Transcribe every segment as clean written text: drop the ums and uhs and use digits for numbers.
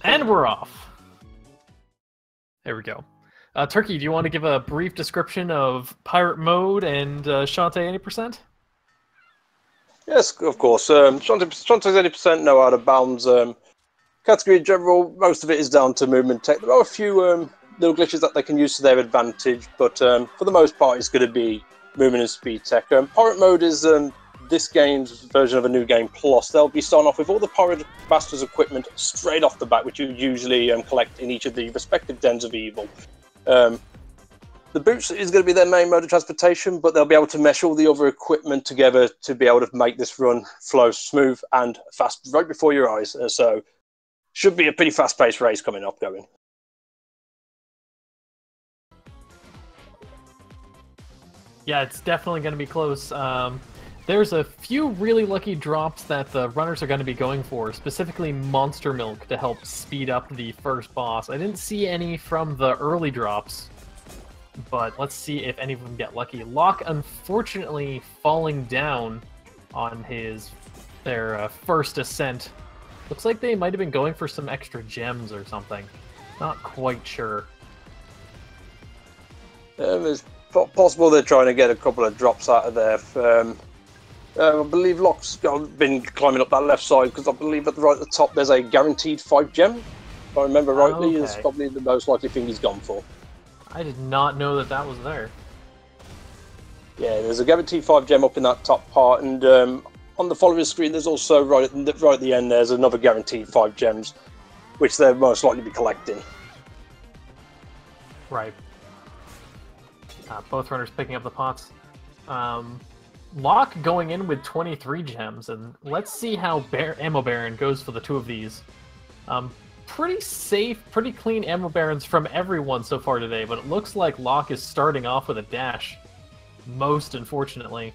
And we're off. There we go. Turkey, do you want to give a brief description of pirate mode and Shantae 80%? Yes, of course. Shantae's 80% no out of bounds. Category in general, most of it is down to movement tech. There are a few little glitches that they can use to their advantage, but for the most part, it's going to be movement and speed tech. Pirate mode is this game's version of a new game plus. They'll be starting off with all the Pirate Master's equipment straight off the bat, which you usually collect in each of the respective dens of evil. The boots is going to be their main mode of transportation, but they'll be able to mesh all the other equipment together to be able to make this run flow smooth and fast right before your eyes. So should be a pretty fast-paced race coming up going. Yeah, it's definitely going to be close. There's a few really lucky drops that the runners are going to be going for, specifically Monster Milk to help speed up the first boss. I didn't see any from the early drops, but let's see if any of them get lucky. Locke, unfortunately, falling down on their first ascent. Looks like they might have been going for some extra gems or something. Not quite sure. It's possible they're trying to get a couple of drops out of there. I believe Locke's been climbing up that left side because I believe right at the top there's a guaranteed 5 gem. If I remember rightly, okay. It's probably the most likely thing he's gone for. I did not know that that was there. Yeah, there's a guaranteed 5 gem up in that top part, and on the following screen there's also right at the end there's another guaranteed 5 gems, which they'll most likely be collecting. Right. Both runners picking up the pots. Locke going in with 23 gems, and let's see how Ammo Baron goes for the two of these. Pretty safe, pretty clean Ammo Barons from everyone so far today, but it looks like Locke is starting off with a dash, most unfortunately.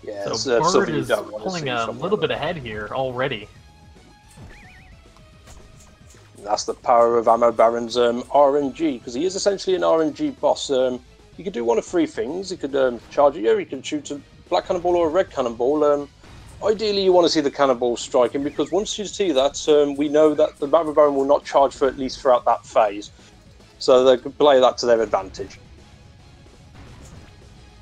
Yeah, so Bird is pulling a little bit ahead here already. That's the power of Ammo Baron's RNG, because he is essentially an RNG boss. He could do one of 3 things. He could charge at you, he could shoot a black cannonball or a red cannonball. Ideally, you want to see the cannonball striking, because once you see that, we know that the Ammo Baron will not charge for at least throughout that phase. So they can play that to their advantage.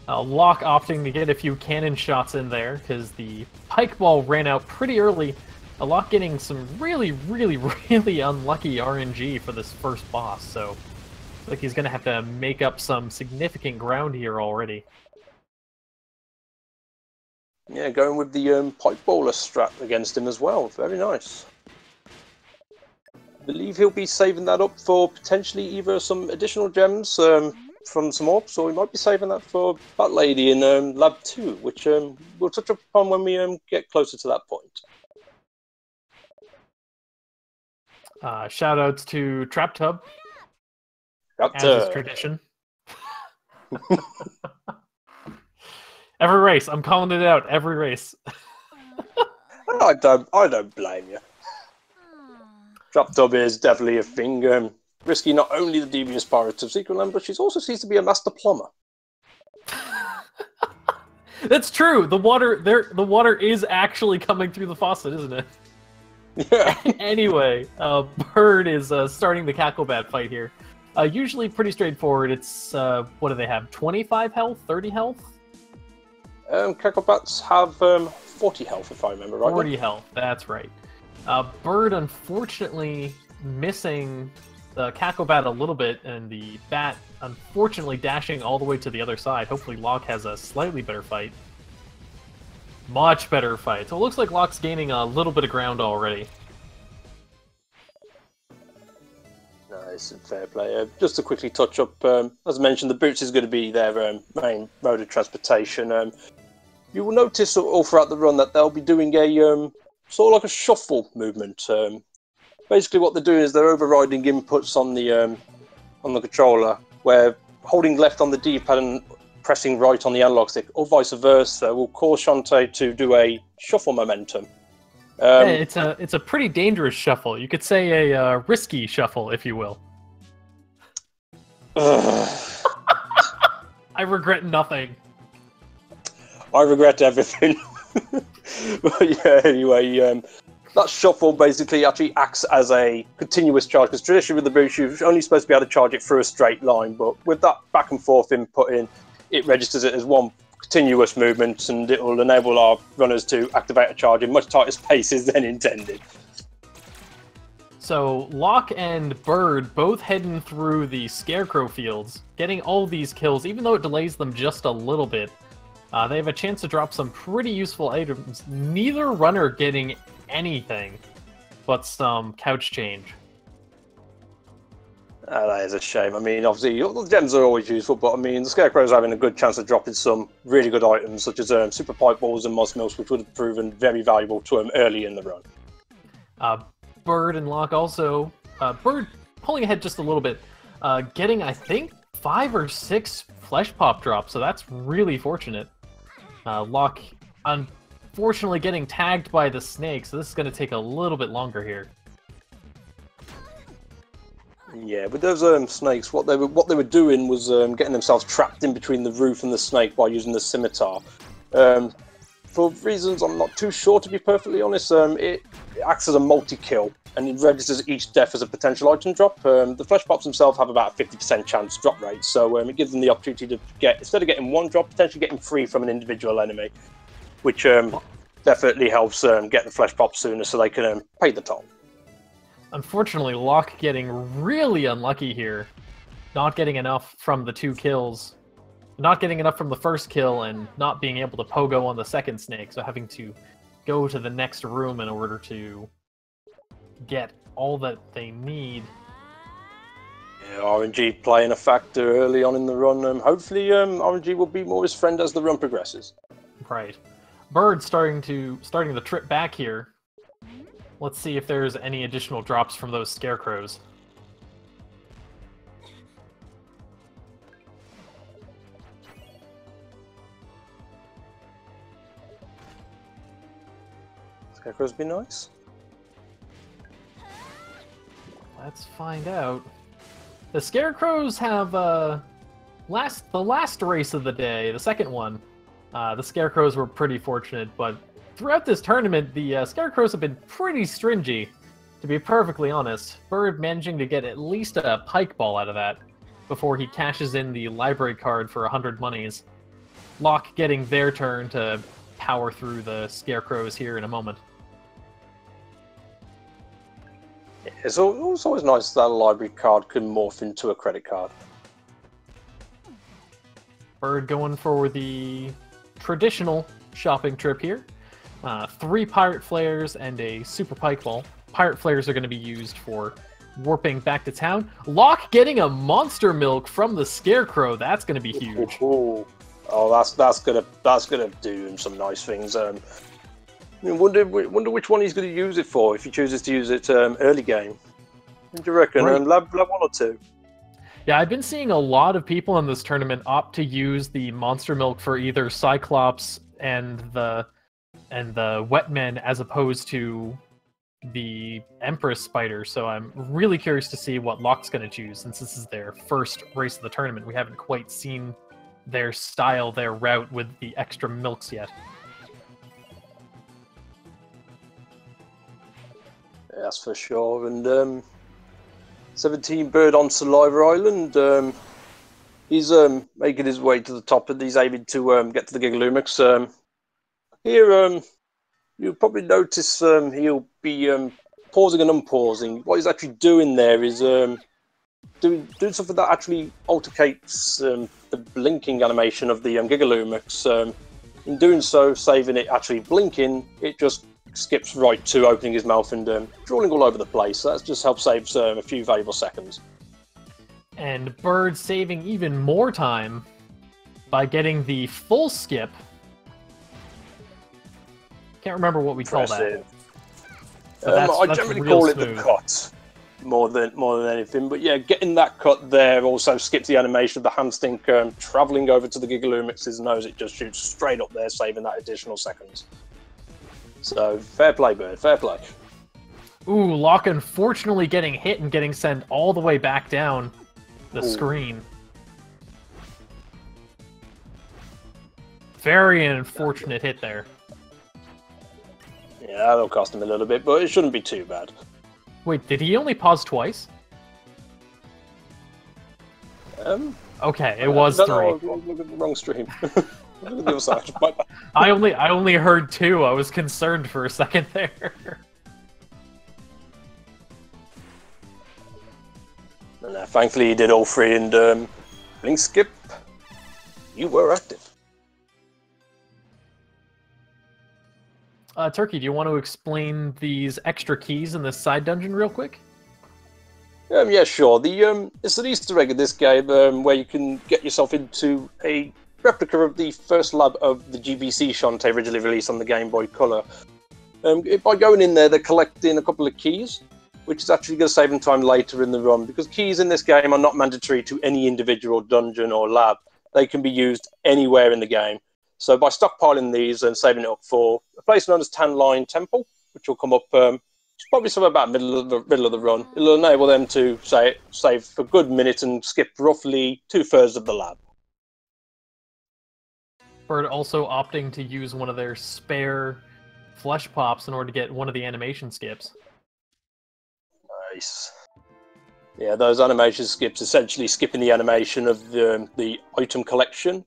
Locke opting to get a few cannon shots in there, because the pike ball ran out pretty early. Locke getting some really unlucky RNG for this first boss, so looks like he's going to have to make up some significant ground here already. Yeah, going with the pike baller strat against him as well. Very nice. I believe he'll be saving that up for potentially either some additional gems from some orbs, or he might be saving that for Bat Lady in Lab 2, which we'll touch upon when we get closer to that point. Shoutouts to Trap Tub, as is tradition. Every race, I'm calling it out. Every race. I don't blame you. Trap Tub is definitely a thing. Risky not only the devious pirate of Secret Land, but she also seems to be a master plumber. That's true. The water is actually coming through the faucet, isn't it? Yeah. Anyway, Bird is starting the Cacklebat fight here. Usually pretty straightforward. It's what do they have? 25 health, 30 health. Cacklebats have 40 health, if I remember right. 40 health, that's right. Bird, unfortunately, missing the Cacklebat a little bit, and the Bat, unfortunately, dashing all the way to the other side. Hopefully Locke has a slightly better fight. Much better fight. So it looks like Locke's gaining a little bit of ground already. Nice and fair play. Just to quickly touch up, as I mentioned, the boots is going to be their main mode of transportation. You will notice all throughout the run that they'll be doing a sort of like a shuffle movement. Basically, what they're doing is they're overriding inputs on the controller, where holding left on the D-pad and pressing right on the analog stick, or vice versa, will cause Shantae to do a shuffle momentum. Yeah, it's a pretty dangerous shuffle. You could say a risky shuffle, if you will. I regret nothing. I regret everything. But yeah, anyway, that shuffle basically actually acts as a continuous charge, because traditionally with the boost you're only supposed to be able to charge it through a straight line, but with that back and forth input in, it registers it as one continuous movement, and it will enable our runners to activate a charge in much tighter spaces than intended. So Locke and Bird both heading through the Scarecrow fields, getting all these kills, even though it delays them just a little bit. They have a chance to drop some pretty useful items. Neither runner getting anything but some couch change. That is a shame. I mean, obviously, the gems are always useful, but I mean, the Scarecrow's having a good chance of dropping some really good items, such as Super Pipe Balls and Moss Milks, which would have proven very valuable to him early in the run. Bird and Locke also... Bird pulling ahead just a little bit, getting, I think, 5 or 6 Flesh Pop drops, so that's really fortunate. Locke, unfortunately, getting tagged by the snake, so this is going to take a little bit longer here. Yeah, with those snakes, what they were doing was getting themselves trapped in between the roof and the snake by using the scimitar. For reasons I'm not too sure, to be perfectly honest, it acts as a multi-kill, and it registers each death as a potential item drop. The Flesh Pops themselves have about a 50% chance drop rate, so it gives them the opportunity to get, instead of getting 1 drop, potentially getting 3 from an individual enemy, which definitely helps get the Flesh Pops sooner so they can pay the toll. Unfortunately, Locke getting really unlucky here. Not getting enough from the 2 kills. Not getting enough from the first kill and not being able to pogo on the second snake, so having to go to the next room in order to get all that they need. Yeah, RNG playing a factor early on in the run. Hopefully RNG will be more his friend as the run progresses. Right. Bird starting the trip back here. Let's see if there's any additional drops from those Scarecrows. Scarecrows be nice. Let's find out. The Scarecrows have the last race of the day, the second one. The Scarecrows were pretty fortunate, but throughout this tournament, the Scarecrows have been pretty stringy, to be perfectly honest. Bird managing to get at least a pike ball out of that before he cashes in the library card for 100 monies. Locke getting their turn to power through the Scarecrows here in a moment. It's always nice that a library card can morph into a credit card. Bird going for the traditional shopping trip here. 3 Pirate Flares and a Super Pike Ball. Pirate Flares are going to be used for warping back to town. Locke getting a Monster Milk from the Scarecrow. That's going to be huge. Ooh. Oh, that's gonna do him some nice things. I wonder which one he's going to use it for if he chooses to use it early game. What do you reckon? Right. Lab 1 or 2? Yeah, I've been seeing a lot of people in this tournament opt to use the Monster Milk for either Cyclops and the Wetmen as opposed to the Empress Spider. So I'm really curious to see what Locke's going to choose, since this is their first race of the tournament. We haven't quite seen their style, their route with the extra milks yet. That's for sure. And 17 Bird on Saliva Island. He's making his way to the top, and he's aiming to get to the Gigalumix. Here, you'll probably notice he'll be pausing and unpausing. What he's actually doing there is doing something that actually altercates the blinking animation of the Gigalumix. In doing so, saving it actually blinking, it just skips right to opening his mouth and drawing all over the place. That just helps save a few valuable seconds. And Bird saving even more time by getting the full skip. Can't remember what we call that. I generally call it the cut more than anything. But yeah, getting that cut there also skips the animation of the hamstink travelling over to the Gigalumix's nose. It just shoots straight up there, saving that additional seconds. So, fair play, Bird, fair play. Ooh, Locke unfortunately getting hit and getting sent all the way back down the screen. Very unfortunate hit there. Yeah, that'll cost him a little bit, but it shouldn't be too bad. Wait, did he only pause twice? Okay, it was 3. Look at the wrong stream. Look at the other side. I only heard 2. I was concerned for a second there. And, thankfully, he did all 3, and Blink Skip, you were active. Turkey, do you want to explain these extra keys in this side dungeon real quick? Yeah, sure. It's an Easter egg in this game where you can get yourself into a replica of the first lab of the GBC Shantae originally released on the Game Boy Color. By going in there, they're collecting a couple of keys, which is actually going to save them time later in the run, because keys in this game are not mandatory to any individual dungeon or lab. They can be used anywhere in the game. So by stockpiling these and saving it up for a place known as Tan Line Temple, which will come up probably somewhere about middle of the run, it'll enable them to save for a good minute and skip roughly 2/3 of the lab. Bird also opting to use one of their spare flesh pops in order to get one of the animation skips. Nice. Yeah, those animation skips essentially skipping the animation of the item collection.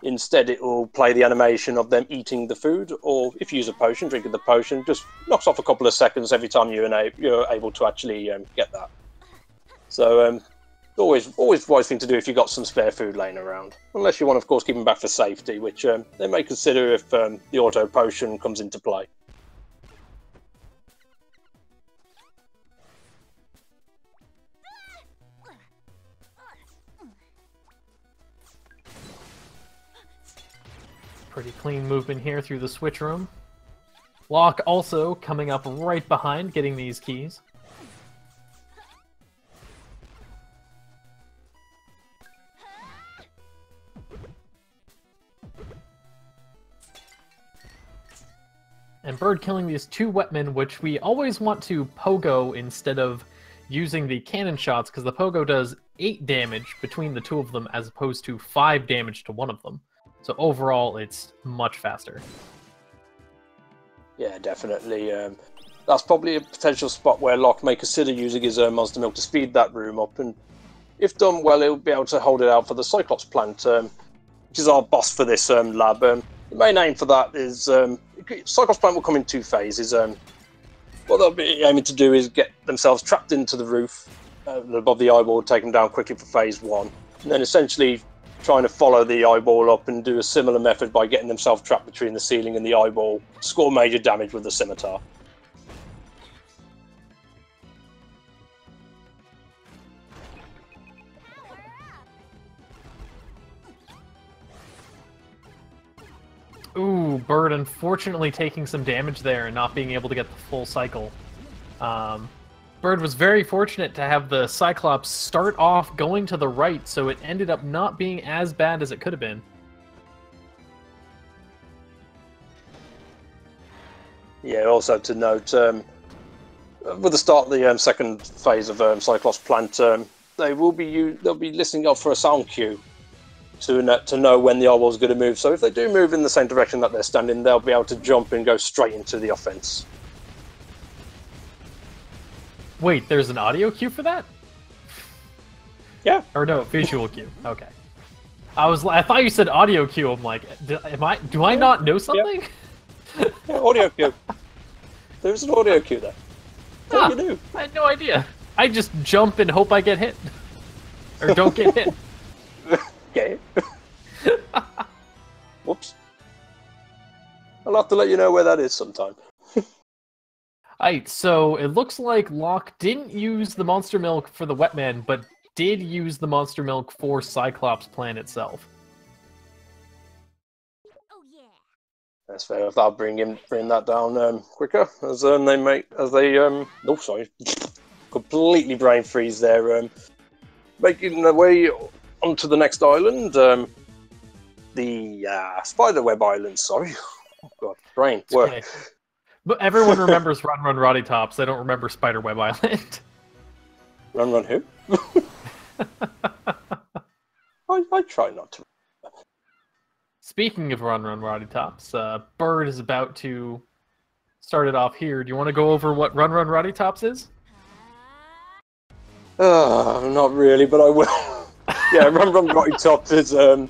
Instead, it will play the animation of them eating the food, or if you use a potion, drinking the potion, just knocks off a couple of seconds every time you're able to actually get that. So, always wise thing to do if you've got some spare food laying around. Unless you want, of course, keep them back for safety, which they may consider if the auto potion comes into play. Pretty clean movement here through the switch room. Locke also coming up right behind, getting these keys. And Bird killing these 2 wetmen, which we always want to pogo instead of using the cannon shots, because the pogo does 8 damage between the 2 of them as opposed to 5 damage to one of them. So overall, it's much faster. Yeah, definitely. That's probably a potential spot where Locke may consider using his Monster Milk to speed that room up, and if done well, he'll be able to hold it out for the Cyclops plant, which is our boss for this lab. The main aim for that is Cyclops plant will come in 2 phases. What they'll be aiming to do is get themselves trapped into the roof above the eyeball, take them down quickly for phase 1, and then essentially trying to follow the eyeball up and do a similar method by getting themselves trapped between the ceiling and the eyeball, score major damage with the scimitar. Ooh, Bird unfortunately taking some damage there and not being able to get the full cycle. Bird was very fortunate to have the Cyclops start off going to the right, so it ended up not being as bad as it could have been. Yeah, also to note, with the start of the second phase of Cyclops plant, they'll be listening up for a sound cue to know when the eyeball's going to move. So if they do move in the same direction that they're standing, they'll be able to jump and go straight into the offense. Wait, there's an audio cue for that? Yeah. Or no, visual cue. Okay. I thought you said audio cue. I'm like, do I not know something? Yeah, audio cue. There's an audio cue there. What do you do? I had no idea. I just jump and hope I get hit. Or don't get hit. Okay. Whoops. I'll have to let you know where that is sometime. Alright, so it looks like Locke didn't use the Monster Milk for the Wetman, but did use the Monster Milk for Cyclops plan itself. Oh yeah. That's fair. That'll bring that down quicker as completely brain freeze there. Making their way onto the next island, the Spiderweb Island. Sorry, oh god, brain work. Okay. But everyone remembers Run Run Roddy Tops. They don't remember Spiderweb Island. Run Run who? I try not to. Speaking of Run Run Roddy Tops, Bird is about to started off here. Do you want to go over what Run Run Ruddy Tops is? Not really, but I will. Yeah, Run Run Rotty Tops is, as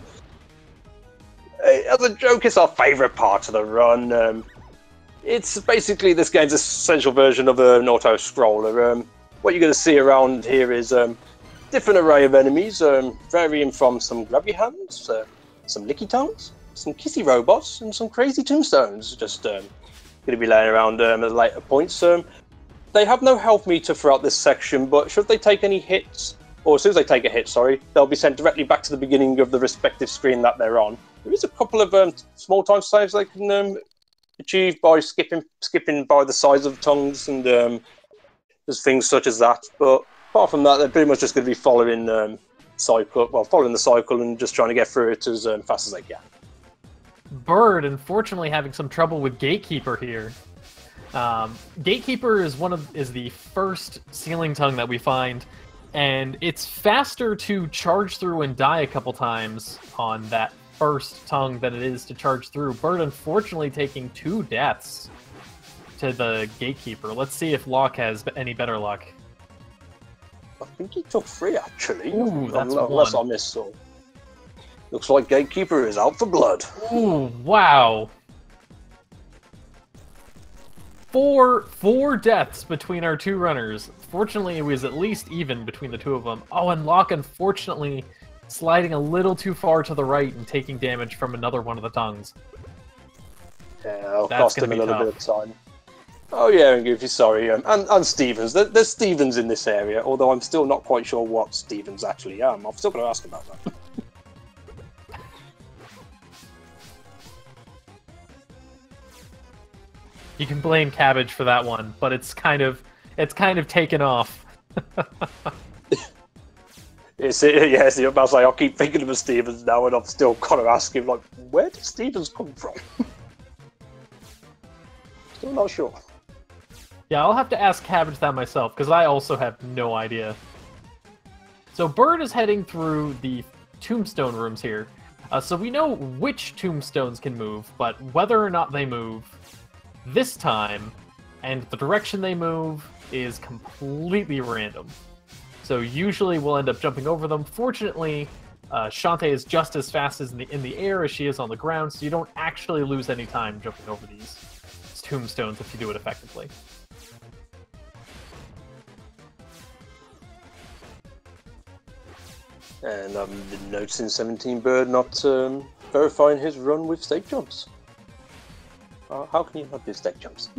a joke, it's our favourite part of the run. It's basically this game's essential version of an auto-scroller. What you're going to see around here is different array of enemies, varying from some grabby hands, some licky tongues, some kissy robots, and some crazy tombstones. Just going to be laying around at later points. They have no health meter throughout this section, but should they take any hits, or as soon as they take a hit, sorry, they'll be sent directly back to the beginning of the respective screen that they're on. There is a couple of small time saves they can achieve by skipping by the size of tongues, and there's things such as that. But apart from that, they're pretty much just going to be following the cycle and just trying to get through it as fast as they can. Bird, unfortunately, having some trouble with Gatekeeper here. Gatekeeper is the first ceiling tongue that we find, and it's faster to charge through and die a couple times on that first tongue than it is to charge through. Bird, unfortunately, taking 2 deaths to the Gatekeeper. Let's see if Locke has any better luck. I think he took 3, actually. Ooh, that's unless one. I missed some. Looks like Gatekeeper is out for blood. Ooh, wow. 4 deaths between our 2 runners. Fortunately, it was at least even between the 2 of them. Oh, and Locke, unfortunately, sliding a little too far to the right and taking damage from another one of the tongues. Yeah, it'll That's cost him a little bit of time. Oh yeah, and Goofy, sorry. And Stevens. There's Stevens in this area, although I'm still not quite sure what Stevens actually am. I'm still going to ask about that. You can blame Cabbage for that one, but it's kind of taken off. Yes, I was like, I'll keep thinking of Stevens now, and I've still got to ask him, like, where did Stevens come from? Still not sure. Yeah, I'll have to ask Cabbage that myself, because I also have no idea. So Bird is heading through the tombstone rooms here. So we know which tombstones can move, but whether or not they move this time and the direction they move is completely random. So usually we'll end up jumping over them. Fortunately, Shantae is just as fast as in the air as she is on the ground, so you don't actually lose any time jumping over these tombstones if you do it effectively. And I'm noticing 17 Bird not verifying his run with stake jumps. How can you not do stake jumps?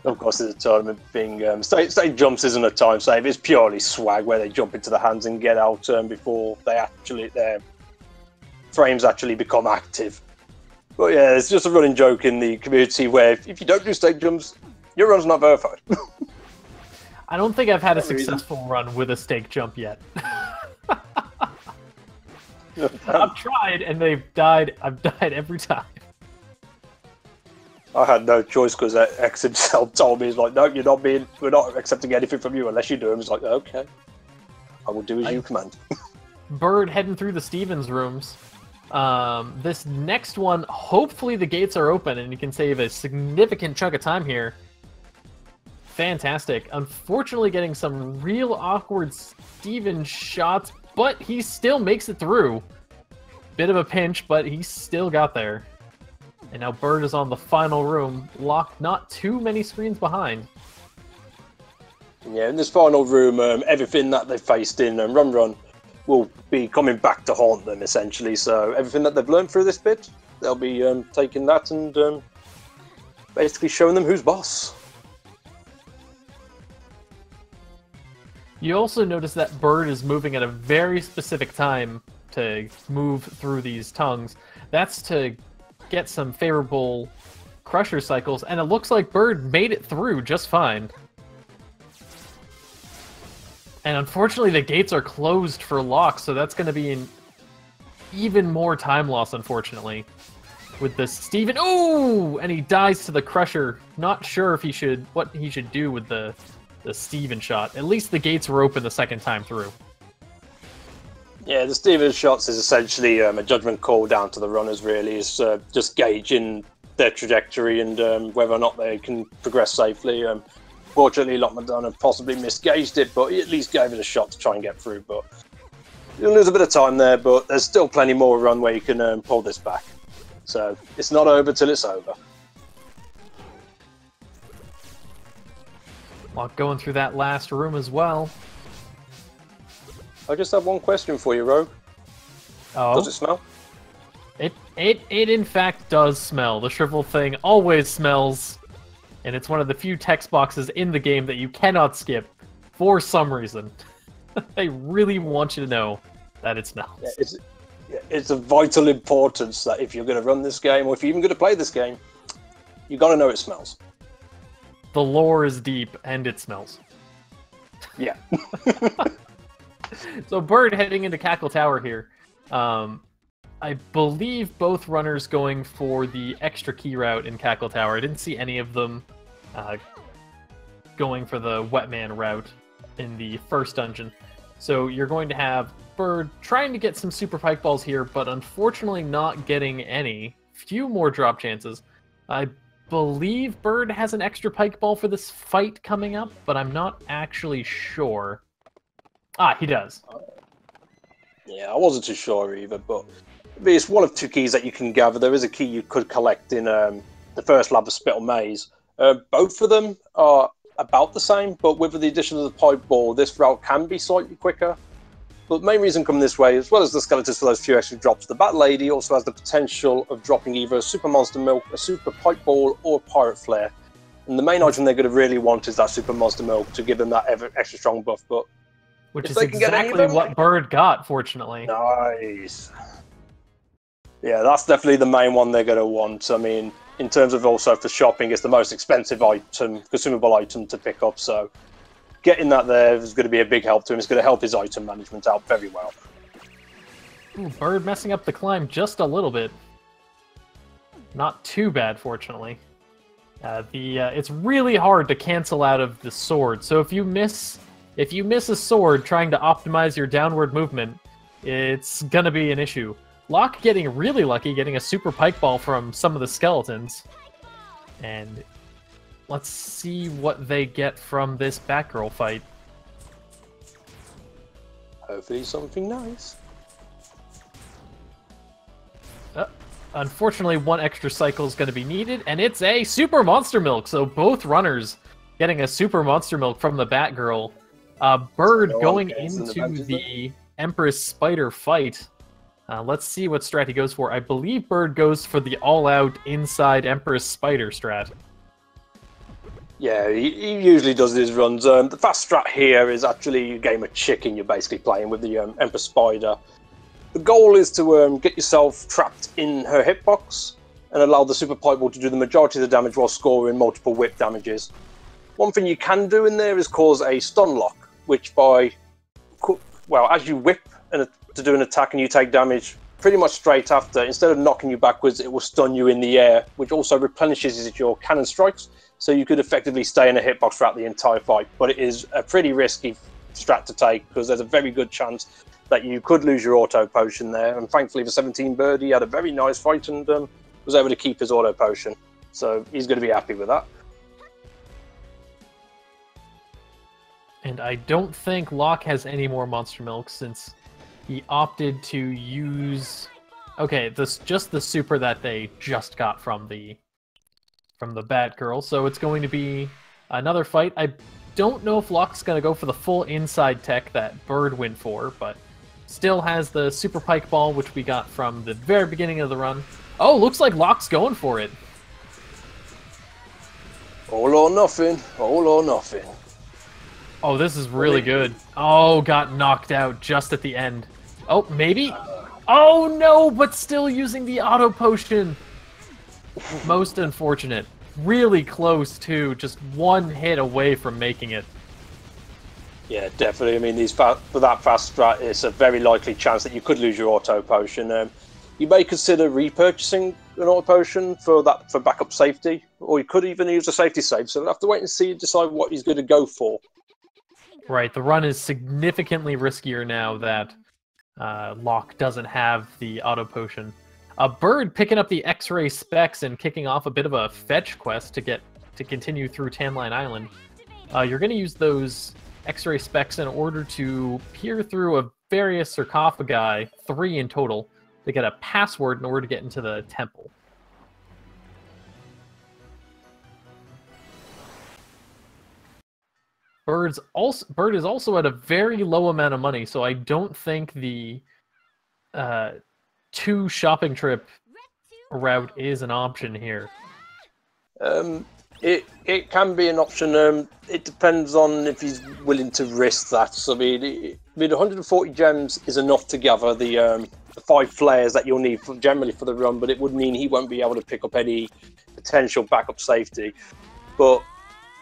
Of course, there's a tournament thing. Stake jumps isn't a time save. It's purely swag, where they jump into the hands and get out before their frames actually become active. But yeah, it's just a running joke in the community where if you don't do stake jumps, your run's not verified. I don't think I've had a successful run with a stake jump yet. I've tried, and I've died every time. I had no choice because X himself told me, he's like, no, we're not accepting anything from you unless you do. I was like, okay, I will do as you command. Bird heading through the Stevens rooms. This next one, hopefully the gates are open and you can save a significant chunk of time here. Fantastic. Unfortunately getting some real awkward Steven shots, but he still makes it through. Bit of a pinch, but he still got there. And now Bird is on the final room, locked not too many screens behind. Yeah, in this final room, everything that they faced in Run Run will be coming back to haunt them, essentially. So everything that they've learned through this bit, they'll be taking that and basically showing them who's boss. You also notice that Bird is moving at a very specific time to move through these tongues. That's to get some favorable crusher cycles, and it looks like Bird made it through just fine. And unfortunately the gates are closed for Locke, so that's going to be an even more time loss, unfortunately. With the Steven, oh, and he dies to the crusher. Not sure if what he should do with the Steven shot. At least the gates were open the second time through. Yeah, the Steven shots is essentially a judgment call down to the runners, really. It's just gauging their trajectory and whether or not they can progress safely. Fortunately, Lockmodana possibly misgauged it, but he at least gave it a shot to try and get through. But you'll lose a bit of time there, but there's still plenty more run where you can pull this back. So it's not over till it's over. Lock going through that last room as well. I just have one question for you, Rogue. Oh. Does it smell? It in fact does smell. The shrivel thing always smells, and it's one of the few text boxes in the game that you cannot skip for some reason. They really want you to know that it smells. Yeah, it's of vital importance that if you're going to run this game, or if you're even going to play this game, you got to know it smells. The lore is deep, and it smells. Yeah. So Bird heading into Cackle Tower here. I believe both runners going for the extra key route in Cackle Tower. I didn't see any of them going for the Wetman route in the first dungeon. So you're going to have Bird trying to get some super pike balls here, but unfortunately not getting any. Few more drop chances. I believe Bird has an extra pike ball for this fight coming up, but I'm not actually sure. Ah, he does. Yeah, I wasn't too sure either, but it's one of two keys that you can gather. There is a key you could collect in the first lab of Spittle Maze. Both of them are about the same, but with the addition of the pipe ball, this route can be slightly quicker. But the main reason coming this way, as well as the skeletons for those few extra drops, the Bat Lady also has the potential of dropping either a Super Monster Milk, a Super Pipe Ball, or a Pirate Flare. And the main item they're going to really want is that Super Monster Milk to give them that extra strong buff. But which is exactly what Bird got, fortunately. Nice. Yeah, that's definitely the main one they're going to want. I mean, in terms of also for shopping, it's the most expensive item, consumable item to pick up. So getting that there is going to be a big help to him. It's going to help his item management out very well. Ooh, Bird messing up the climb just a little bit. Not too bad, fortunately. It's really hard to cancel out of the sword. So if you miss a sword trying to optimize your downward movement, it's gonna be an issue. Locke getting really lucky, getting a super pike ball from some of the skeletons. And let's see what they get from this Batgirl fight. Hopefully something nice. Unfortunately, one extra cycle is going to be needed, and it's a Super Monster Milk. So both runners getting a Super Monster Milk from the Batgirl. Bird going into the Empress Spider fight. Let's see what strat he goes for. I believe Bird goes for the all-out inside Empress Spider strat. Yeah, he usually does his runs. The fast strat here is actually a game of chicken you're basically playing with the Empress Spider. The goal is to get yourself trapped in her hitbox and allow the Super Pipe Ball to do the majority of the damage while scoring multiple whip damages. One thing you can do in there is cause a stun lock, which as you whip to do an attack and you take damage pretty much straight after, instead of knocking you backwards, it will stun you in the air, which also replenishes your cannon strikes, so you could effectively stay in a hitbox throughout the entire fight. But it is a pretty risky strat to take, because there's a very good chance that you could lose your auto potion there, and thankfully for 17 Bird, he had a very nice fight and was able to keep his auto potion, so he's going to be happy with that. And I don't think Locke has any more Monster Milk, since he opted to use... Okay, just the super that they just got from the Batgirl, so it's going to be another fight. I don't know if Locke's going to go for the full inside tech that Bird went for, but still has the Super Pike Ball, which we got from the very beginning of the run. Oh, looks like Locke's going for it. All or nothing. All or nothing. Oh, this is really good. Oh, got knocked out just at the end. Oh, maybe? Oh, no, but still using the auto potion. Most unfortunate. Really close, too. Just one hit away from making it. Yeah, definitely. I mean, for that fast strat, it's a very likely chance that you could lose your auto potion. You may consider repurchasing an auto potion for backup safety, or you could even use a safety save. So we'll have to wait and see and decide what he's going to go for. Right, the run is significantly riskier now that Locke doesn't have the auto potion. Bird picking up the X-ray specs and kicking off a bit of a fetch quest to continue through Tanline Island. You're going to use those X-ray specs in order to peer through a various sarcophagi, 3 in total, to get a password in order to get into the temple. Bird is also at a very low amount of money, so I don't think the 2 shopping trip route is an option here. It can be an option. It depends on if he's willing to risk that. So, I mean, 140 gems is enough to gather the 5 flares that you'll need generally for the run, but it would mean he won't be able to pick up any potential backup safety. But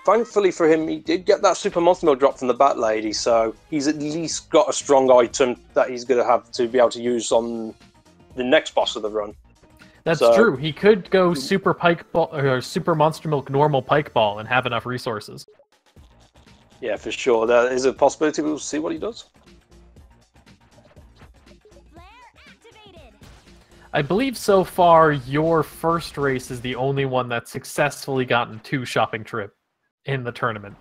thankfully for him, he did get that Super Monster Mill drop from the Bat Lady, so he's at least got a strong item that he's going to have to be able to use on the next boss of the run. That's true. He could go Super Pike Ball or Super Monster Milk normal Pike Ball and have enough resources. Yeah, for sure. There is a possibility we'll see what he does. I believe so far your first race is the only one that's successfully gotten 2 shopping trip in the tournament.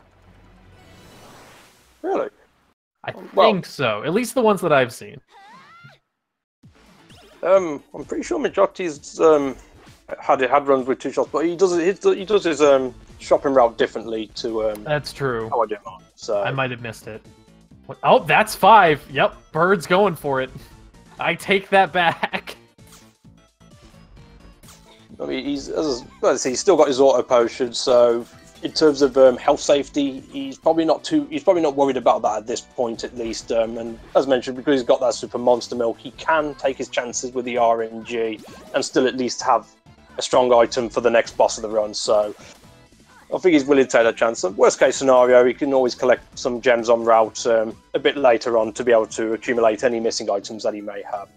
Really? I think so. At least the ones that I've seen. I'm pretty sure Majoriti's had runs with 2 shots, but he does his shopping route differently to That's true. how I do mine. So I might have missed it. Oh, that's 5. Yep, Bird's going for it. I take that back. I mean, he's still got his auto potion, so in terms of health safety, he's probably not worried about that at this point, at least. And as mentioned, because he's got that Super Monster Milk, he can take his chances with the RNG and still at least have a strong item for the next boss of the run. So I think he's willing to take that chance. So worst case scenario, he can always collect some gems on route a bit later on to be able to accumulate any missing items that he may have.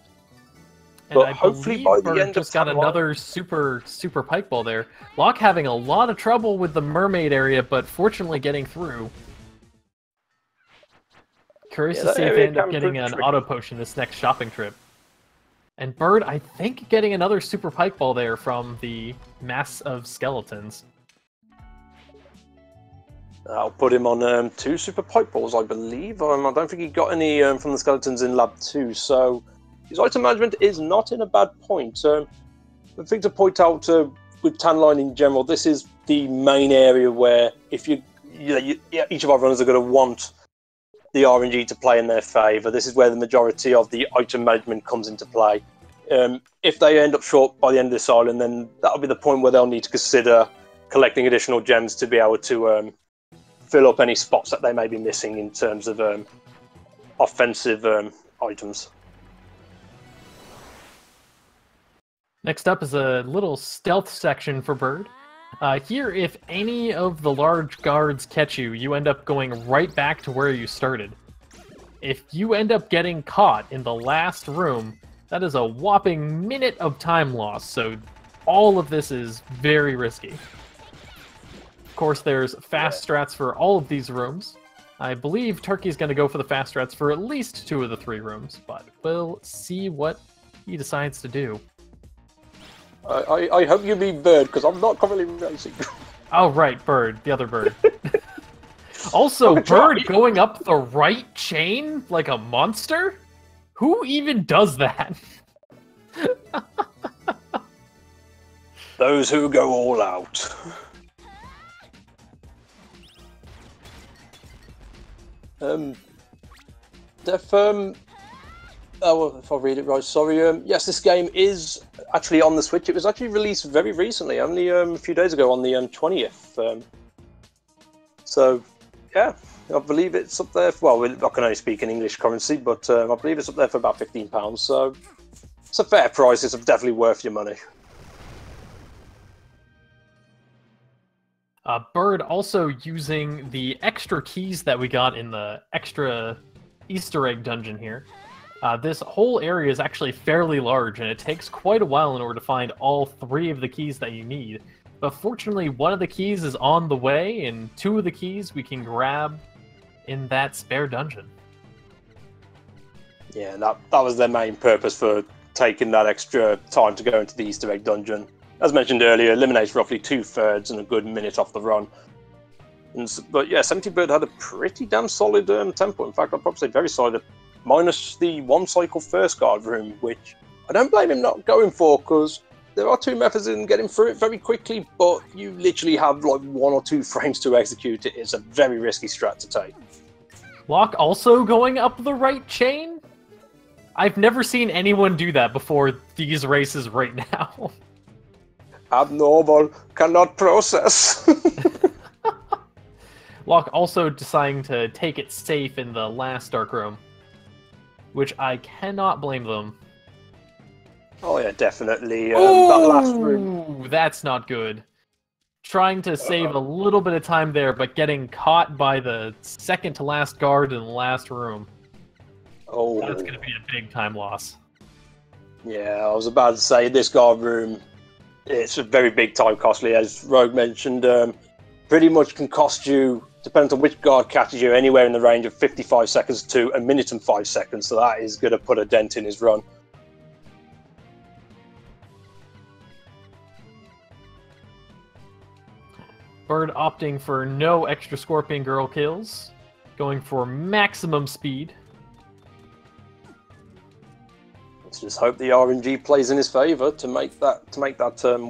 And but I hopefully by the end just got another super Pike Ball there. Locke having a lot of trouble with the mermaid area, but fortunately getting through. Curious to see if they end up getting an auto potion this next shopping trip. And Bird, I think, getting another super Pike Ball there from the mass of skeletons. I'll put him on 2 super Pike Balls, I believe. I don't think he got any from the skeletons in Lab 2, so his item management is not in a bad point. The thing to point out with Tanline in general, this is the main area where if each of our runners are going to want the RNG to play in their favour. This is where the majority of the item management comes into play. If they end up short by the end of this island, then that'll be the point where they'll need to consider collecting additional gems to be able to fill up any spots that they may be missing in terms of offensive items. Next up is a little stealth section for Bird. Here, if any of the large guards catch you, you end up going right back to where you started. If you end up getting caught in the last room, that is a whopping minute of time loss, so all of this is very risky. Of course, there's fast strats for all of these rooms. I believe Turkey's going to go for the fast strats for at least 2 of the 3 rooms, but we'll see what he decides to do. I hope you mean Bird, because I'm not currently racing. Oh, right, Bird. The other Bird. Also, Bird going up the right chain like a monster? Who even does that? Those who go all out. If I read it right, sorry. Yes, this game is actually on the Switch. It was actually released very recently, only a few days ago on the 20th. So, yeah, I believe it's up there. Well, I can only speak in English currency, but I believe it's up there for about £15. So, it's a fair price. It's definitely worth your money. Bird also using the extra keys that we got in the extra Easter egg dungeon here. This whole area is actually fairly large, and it takes quite a while in order to find all 3 of the keys that you need. But fortunately, one of the keys is on the way, and 2 of the keys we can grab in that spare dungeon. Yeah, that was their main purpose for taking that extra time to go into the Easter egg dungeon. As mentioned earlier, eliminates roughly 2/3 and a good minute off the run. But yeah, 70 Bird had a pretty damn solid tempo. In fact, I'd probably say very solid, minus the one cycle first guard room, which I don't blame him not going for, because there are two methods in getting through it very quickly, but you literally have like 1 or 2 frames to execute it. It's a very risky strat to take. Locke also going up the right chain? I've never seen anyone do that before these races right now. Abnormal, cannot process. Locke also deciding to take it safe in the last Dark Room, which I cannot blame them. Oh yeah, definitely. That last room. That's not good. Trying to save a little bit of time there, but getting caught by the second to last guard in the last room. Oh, that's going to be a big time loss. Yeah, I was about to say this guard room. It's a very big time costly, as Rogue mentioned. Pretty much can cost you, depending on which guard catches you, anywhere in the range of 55 seconds to 1 minute and 5 seconds. So that is going to put a dent in his run. Bird opting for no extra Scorpion Girl kills, going for maximum speed. Let's just hope the RNG plays in his favour to make that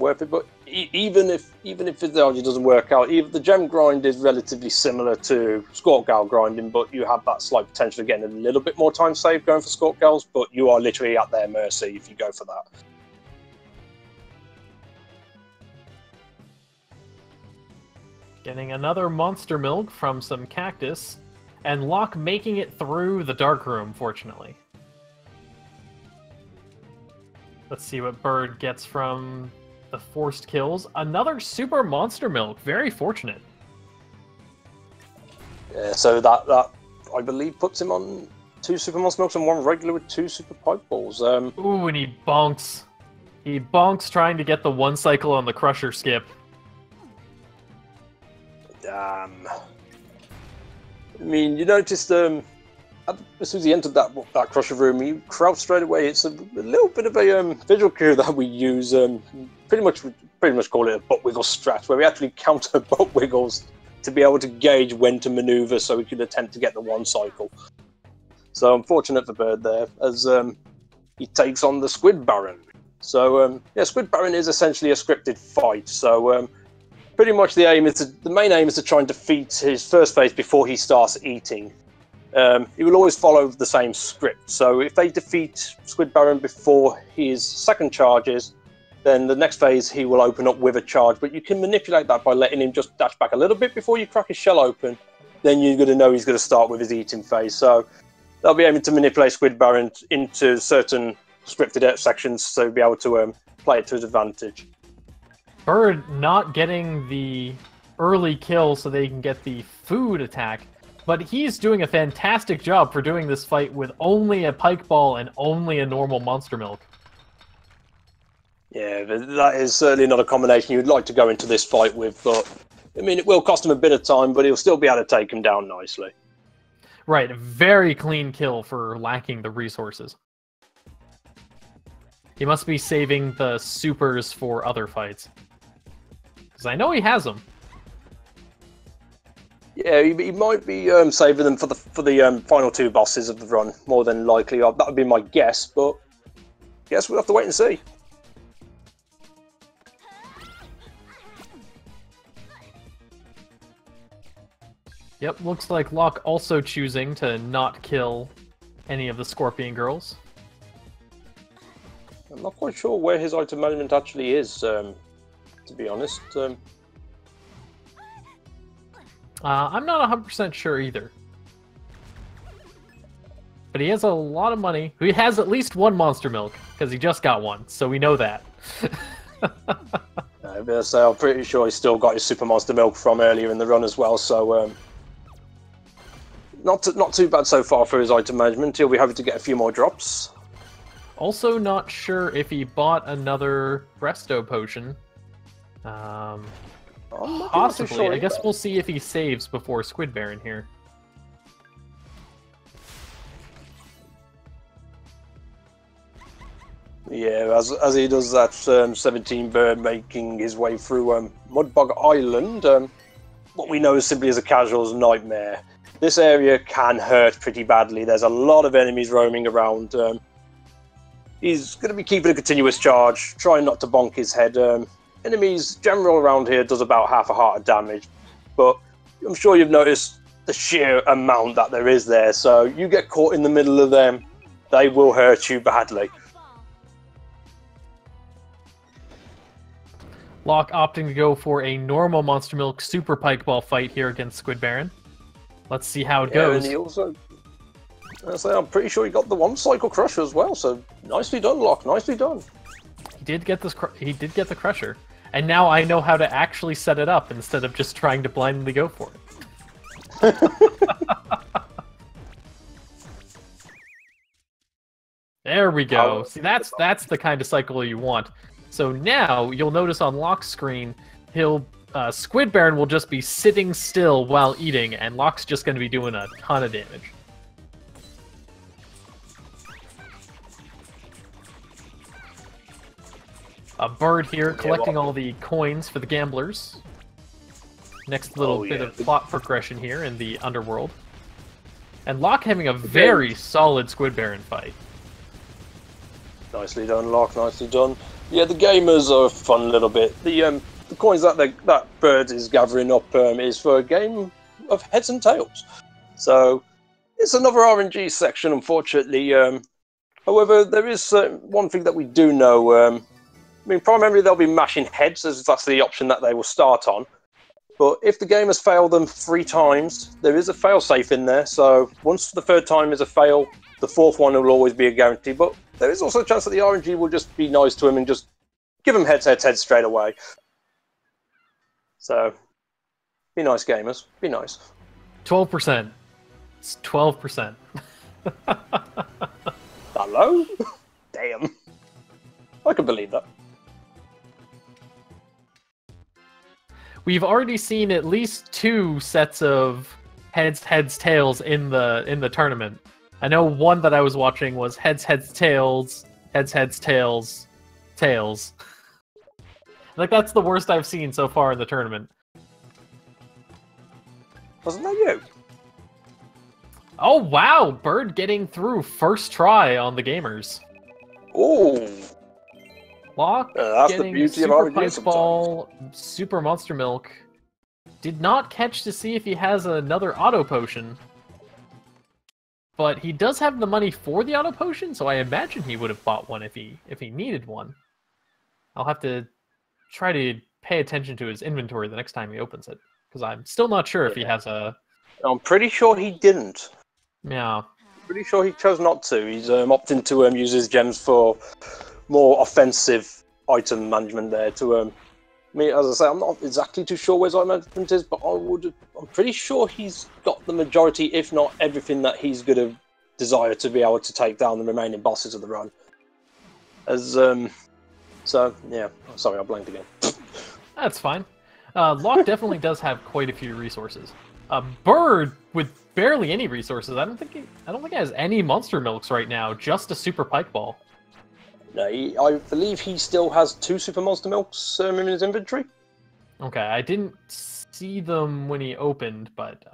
worth it. But even if the RNG doesn't work out, even the gem grind is relatively similar to Scorp Gal grinding, but you have that slight potential of getting a little bit more time saved going for Scorp Gals. But you are literally at their mercy if you go for that. Getting another Monster Milk from some Cactus, and Locke making it through the Dark Room, fortunately. Let's see what Bird gets from the forced kills. Another Super Monster Milk, very fortunate. Yeah, so that I believe puts him on 2 Super Monster Milks and 1 regular with 2 Super Pipe Balls. Ooh, and he bonks. He bonks trying to get the 1 cycle on the Crusher skip. I mean, you noticed as soon as he entered that Crusher room, he crouched straight away. It's a little bit of a visual cue that we use. Pretty much call it a butt wiggle strat, where we actually counter butt wiggles to be able to gauge when to maneuver, so we could attempt to get the 1 cycle. So unfortunate for Bird there, as he takes on the Squid Baron. So yeah, Squid Baron is essentially a scripted fight. So pretty much the main aim is to try and defeat his first phase before he starts eating. He will always follow the same script. So if they defeat Squid Baron before his second charges, then the next phase he will open up with a charge. But you can manipulate that by letting him just dash back a little bit before you crack his shell open. Then you're going to know he's going to start with his eating phase. So they'll be aiming to manipulate Squid Baron into certain scripted sections, so be able to play it to his advantage. Bird not getting the early kill so they can get the food attack, but he's doing a fantastic job for doing this fight with only a Pike Ball and only a normal Monster Milk. Yeah, that is certainly not a combination you'd like to go into this fight with, but I mean, it will cost him a bit of time, but he'll still be able to take him down nicely. Right, very clean kill for lacking the resources. He must be saving the supers for other fights. Because I know he has them. Yeah, he might be saving them for the final 2 bosses of the run, more than likely. That would be my guess, but I guess we'll have to wait and see. Yep, looks like Locke also choosing to not kill any of the Scorpion Girls. I'm not quite sure where his item management actually is, to be honest. I'm not 100% sure either. But he has a lot of money. He has at least 1 Monster Milk, because he just got 1, so we know that. I'm pretty sure he's still got his Super Monster Milk from earlier in the run as well, so not too bad so far for his item management. He'll be hoping to get a few more drops. Also not sure if he bought another Presto Potion. Possibly. Sure I guess we'll see if he saves before Squid Baron here. Yeah, as he does that 17 bird making his way through Mudbog Island, what we know simply as a casual's nightmare. This area can hurt pretty badly. There's a lot of enemies roaming around. He's going to be keeping a continuous charge, trying not to bonk his head. Enemies general around here does about half a heart of damage, but I'm sure you've noticed the sheer amount that there is there, so you get caught in the middle of them, they will hurt you badly. Locke opting to go for a normal Monster Milk Super Pike Ball fight here against Squid Baron. Let's see how it goes. And he also, I'm pretty sure he got the one Cycle Crusher as well, so nicely done, Locke, nicely done. He did get this. He did get the Crusher, and now I know how to actually set it up instead of just trying to blindly go for it. There we go. See, that's the kind of cycle you want. So now you'll notice on Locke's screen, Squid Baron will just be sitting still while eating, and Locke's just going to be doing a ton of damage. A bird here collecting all the coins for the gamblers. Next little bit of plot progression here in the underworld. And Locke having a very solid Squid Baron fight. Nicely done, Locke, nicely done. Yeah, the gamers are a fun little bit. The coins that bird is gathering up is for a game of heads and tails. So it's another RNG section, unfortunately. However, there is one thing that we do know. I mean, primarily they'll be mashing heads, as that's the option that they will start on. But if the game has failed them 3 times, there is a fail-safe in there. So once the 3rd time is a fail, the 4th one will always be a guarantee. But there is also a chance that the RNG will just be nice to him and just give him heads straight away. So, be nice, gamers. Be nice. 12%. It's 12%. Hello? Damn. I can believe that. We've already seen at least 2 sets of heads, tails in the tournament. I know one that I was watching was heads, tails, tails, tails. Like, that's the worst I've seen so far in the tournament. Wasn't that you? Oh, wow! Bird getting through first try on the gamers. Ooh. Locke that's getting the beauty Super of Pike Ball, Super Monster Milk. Did not catch to see if he has another Auto Potion. But he does have the money for the Auto Potion, so I imagine he would have bought one if he needed one. I'll have to try to pay attention to his inventory the next time he opens it, because I'm still not sure if he has a... I'm pretty sure he didn't. Yeah. Pretty sure he chose not to. He's opting to use his gems for more offensive item management there. To me, as I say, I'm not exactly too sure where his item management is, but I'm pretty sure he's got the majority, if not everything, that he's going to desire to be able to take down the remaining bosses of the run. So, yeah. Sorry, I blanked again. That's fine. Locke definitely does have quite a few resources. Bird with barely any resources. I don't think he has any Monster Milks right now. Just a Super Pike Ball. No, I believe he still has 2 Super Monster Milks in his inventory. Okay, I didn't see them when he opened, but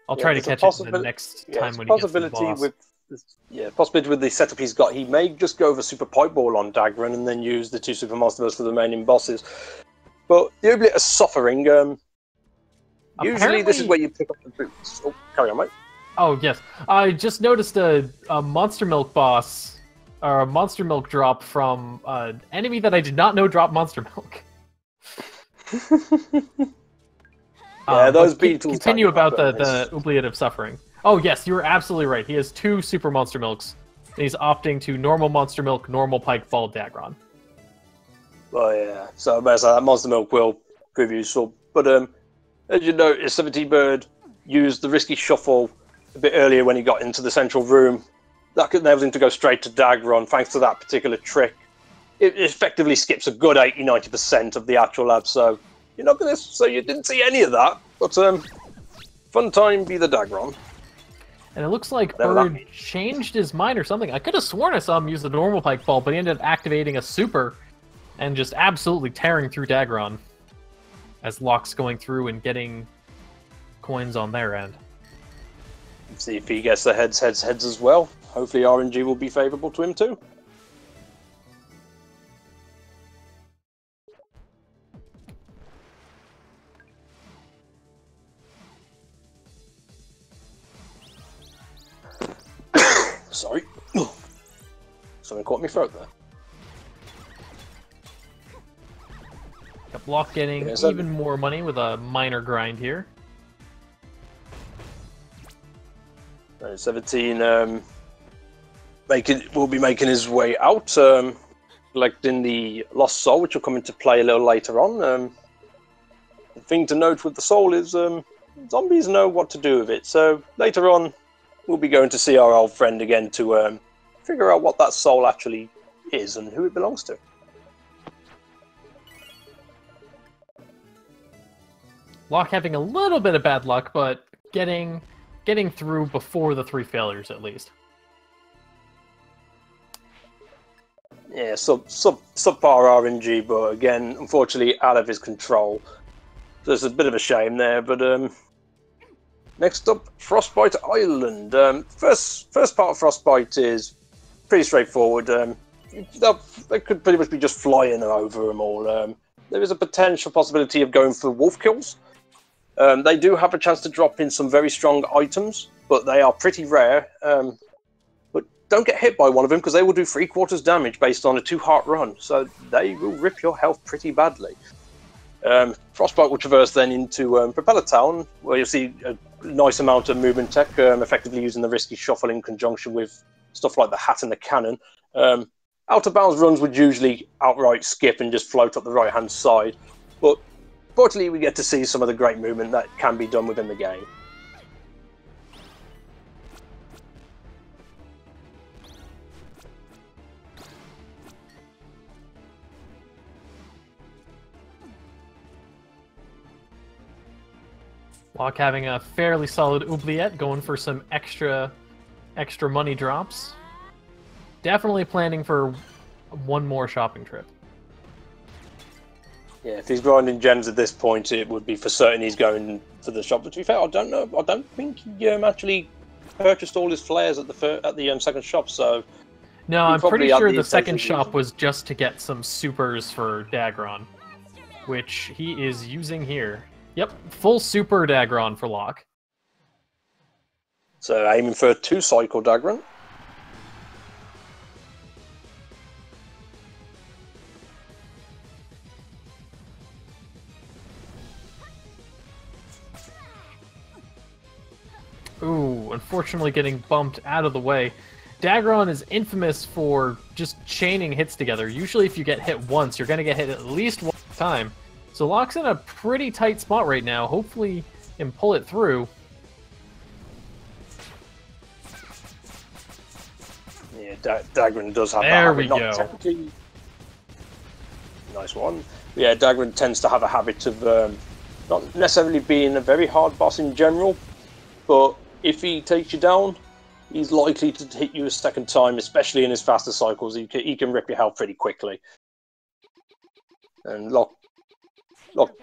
I'll try to catch it the next time when he gets to the boss. Possibility with the setup he's got, he may just go over Super Pipe Ball on Dagran and then use the 2 Super Monster Milks for the remaining bosses. But the Oblit of Suffering, usually this is where you pick up the boots. Oh, carry on, mate. Oh, yes. I just noticed a Monster Milk boss, or a Monster Milk drop from an enemy that I did not know dropped Monster Milk. Yeah, those beetles... Continue about the Oubliette of Suffering. Oh, yes, you were absolutely right. He has 2 Super Monster Milks. And he's opting to normal Monster Milk, normal Pike Ball, Dagron. Oh, yeah. So, that Monster Milk will give you useful. But, as you know, 17 Bird used the Risky Shuffle a bit earlier when he got into the central room. That enables him to go straight to Dagron, thanks to that particular trick. It effectively skips a good 80-90% of the actual lab, so you're not going to... So you didn't see any of that, but fun time be the Dagron. And it looks like Whatever that Bird means. changed his mind or something. I could have sworn I saw him use the normal Pike Ball, but he ended up activating a super and just absolutely tearing through Dagron as Locke's going through and getting coins on their end. See if he gets the heads as well. Hopefully RNG will be favourable to him too. Sorry. Something caught my throat there. Got Locke getting even more money with a minor grind here. 17 will be making his way out, collecting the lost soul, which will come into play a little later on. The thing to note with the soul is zombies know what to do with it, so later on we'll be going to see our old friend again to figure out what that soul actually is and who it belongs to. Locke having a little bit of bad luck, but getting through before the 3 failures at least. Yeah, subpar RNG, but again, unfortunately out of his control. So it's a bit of a shame there, but next up, Frostbite Island. First part of Frostbite is pretty straightforward. They could pretty much be just flying over them all. There is a potential possibility of going for wolf kills. They do have a chance to drop in some very strong items, but they are pretty rare. But don't get hit by one of them because they will do 3/4 damage based on a 2-heart run, so they will rip your health pretty badly. Frostbite will traverse then into Propeller Town, where you'll see a nice amount of movement tech, effectively using the risky shuffle in conjunction with stuff like the hat and the cannon. Out of bounds runs would usually outright skip and just float up the right hand side, but fortunately we get to see some of the great movement that can be done within the game. Locke having a fairly solid oubliette, going for some extra money drops. Definitely planning for one more shopping trip. Yeah, if he's grinding gems at this point, it would be for certain he's going for the shop. But to be fair, I don't know. I don't think he actually purchased all his flares at the second shop. So no, I'm pretty sure the second shop was just to get some supers for Dagron, which he is using here. Yep, full super Dagron for Locke. So aiming for a 2-cycle Dagron. Ooh, unfortunately getting bumped out of the way. Dagron is infamous for just chaining hits together. Usually if you get hit once, you're going to get hit at least one time. So Locke's in a pretty tight spot right now. Hopefully he can pull it through. Yeah, Dagron does have there that we habit. go. Nice one. Yeah, Dagron tends to have a habit of not necessarily being a very hard boss in general, but if he takes you down, he's likely to hit you a second time, especially in his faster cycles. He can rip your health pretty quickly. And Locke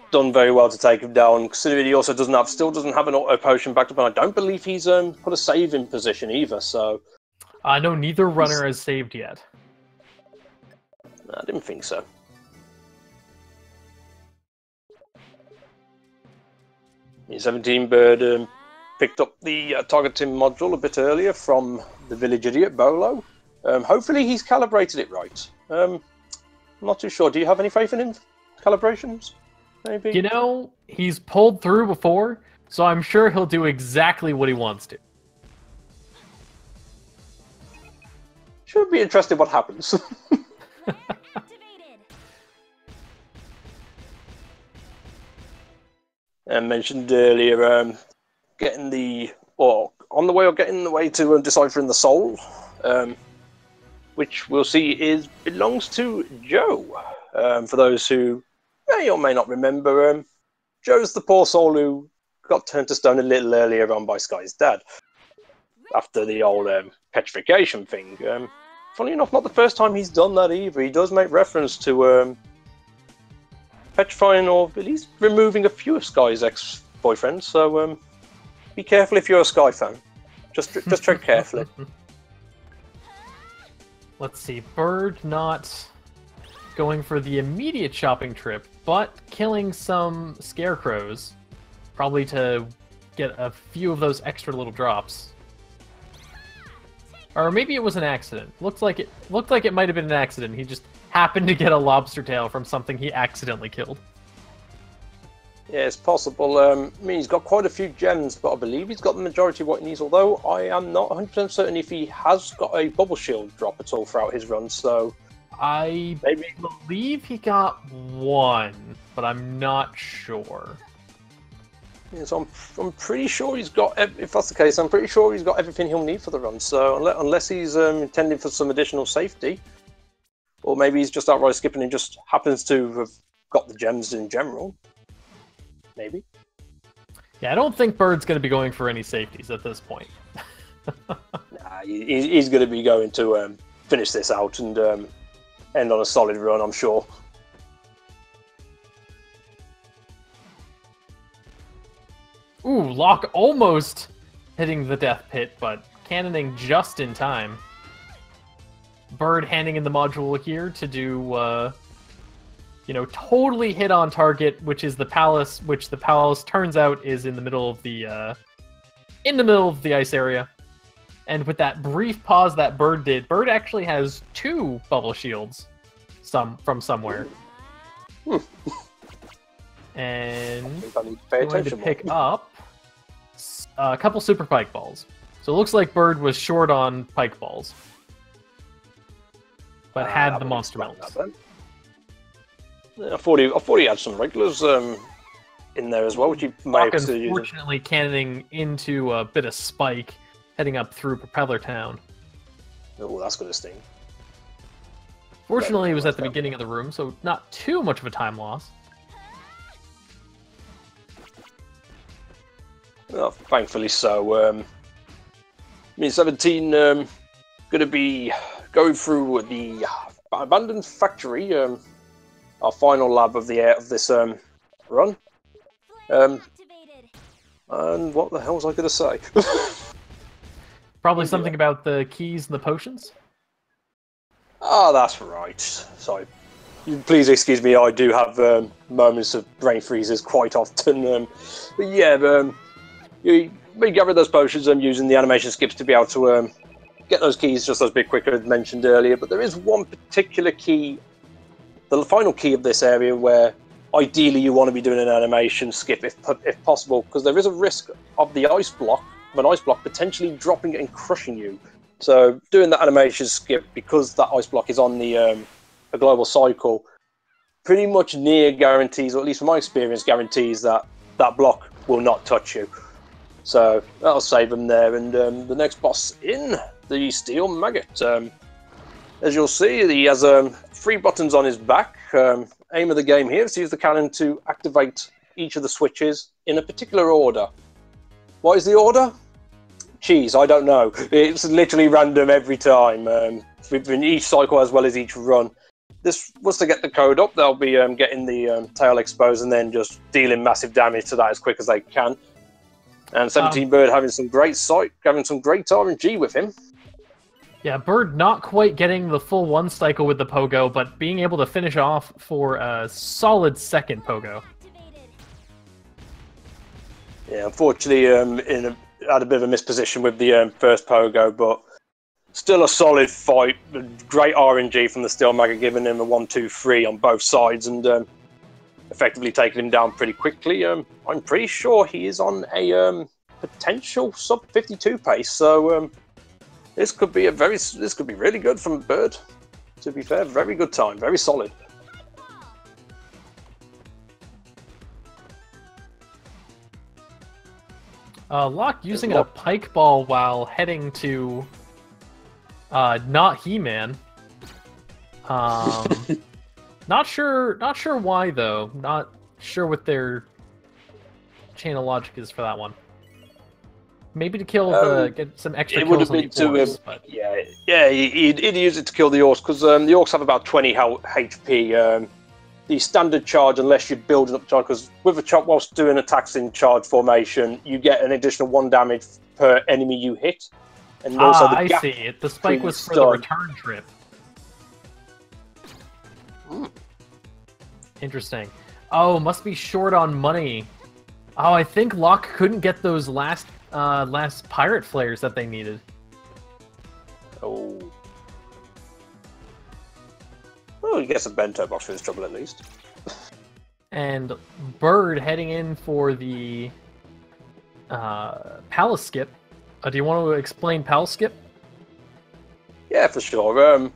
done very well to take him down, considering he also still doesn't have an auto potion backed up, and I don't believe he's put a save in position either. So no, neither runner has saved yet. I didn't think so. The 17 bird picked up the targeting module a bit earlier from the village idiot Bolo. Hopefully he's calibrated it right. I'm not too sure. Do you have any faith in him? Calibrations? Maybe? You know, he's pulled through before, so I'm sure he'll do exactly what he wants to. Should be interested what happens. And mentioned earlier, getting the way to deciphering the soul, which we'll see belongs to Joe. For those who may or may not remember, Joe's the poor soul who got turned to stone a little earlier on by Sky's dad. after the old petrification thing. Funny enough, not the first time he's done that either. He does make reference to petrifying or at least removing a few of Sky's ex-boyfriends. So be careful if you're a Sky fan. Just tread carefully. Let's see, Bird not going for the immediate shopping trip, but killing some scarecrows, probably to get a few of those extra little drops. Or maybe it was an accident. Looked like it might have been an accident. He just happened to get a lobster tail from something he accidentally killed. Yeah, it's possible. I mean, he's got quite a few gems, but I believe he's got the majority of what he needs, although I am not 100% certain if he has got a bubble shield drop at all throughout his run, so... I believe he got one, but I'm not sure. Yeah, so I'm pretty sure he's got... If that's the case, I'm pretty sure he's got everything he'll need for the run, so unless he's intending for some additional safety, or maybe he's just outright skipping and just happens to have got the gems in general. Maybe. Yeah, I don't think Bird's going to be going for any safeties at this point. Nah, he's going to be going to finish this out and end on a solid run, I'm sure. Ooh, Locke almost hitting the death pit, but cannoning just in time. Bird handing in the module here to do... totally hit on target, which is the palace, which the palace turns out is in the middle of the ice area. And with that brief pause that Bird did, Bird actually has 2 bubble shields, from somewhere. And going to pick up a couple super pike balls. So it looks like Bird was short on pike balls, but had the monster melt. I thought he had some regulars in there as well, which he might have to use. Unfortunately, cannoning into a bit of spike, heading up through Propeller Town. Oh, that's going to sting. Fortunately, it was at the beginning of the room, so not too much of a time loss. Well, thankfully so. I mean, 17 going to be going through the abandoned factory. Our final lab of this run. And what the hell was I going to say? Probably something about the keys and the potions? Oh, that's right. Sorry. Please excuse me, I do have moments of brain freezes quite often. But yeah, you gather those potions using the animation skips to be able to get those keys just as bit quicker, as mentioned earlier. But there is one particular key, the final key of this area, where ideally you want to be doing an animation skip if possible, because there is a risk of an ice block potentially dropping and crushing you. So doing that animation skip, because that ice block is on the a global cycle, pretty much near guarantees, or at least from my experience, guarantees that that block will not touch you. So that'll save them there. And the next boss in, the Steel Maggot. As you'll see, he has 3 buttons on his back. Aim of the game here is to use the cannon to activate each of the switches in a particular order. What is the order? Jeez, I don't know. It's literally random every time, within each cycle as well as each run. This was to get the code up. They'll be getting the tail exposed and then just dealing massive damage to that as quick as they can. And 17 Bird having some great sight, having some great RNG with him. Yeah, Bird not quite getting the full 1 cycle with the pogo, but being able to finish off for a solid 2nd pogo. Yeah, unfortunately, had a bit of a misposition with the first pogo, but still a solid fight. Great RNG from the Steel Maggot, giving him a 1-2-3 on both sides and effectively taking him down pretty quickly. I'm pretty sure he is on a potential sub 52 pace, so this could be really good from Bird. To be fair, very good time, very solid. Locke using a pike ball while heading to not He-Man. Not sure why though. Not sure what their chain of logic is for that one. Maybe to kill get some extra It would kills have on been the to orcs, but yeah, he'd use it to kill the orcs because the orcs have about 20 HP. The standard charge, unless you're building up charge, because with a chop, whilst doing attacks in charge formation, you get an additional 1 damage per enemy you hit, and also the I gap see. The spike between was for the stun. return trip. Interesting. Oh, must be short on money. Oh, I think Locke couldn't get those last pirate flares that they needed. Oh. Well, he gets a bento box for his trouble at least. And Bird heading in for the Palace Skip. Do you want to explain Palace Skip? Yeah, for sure.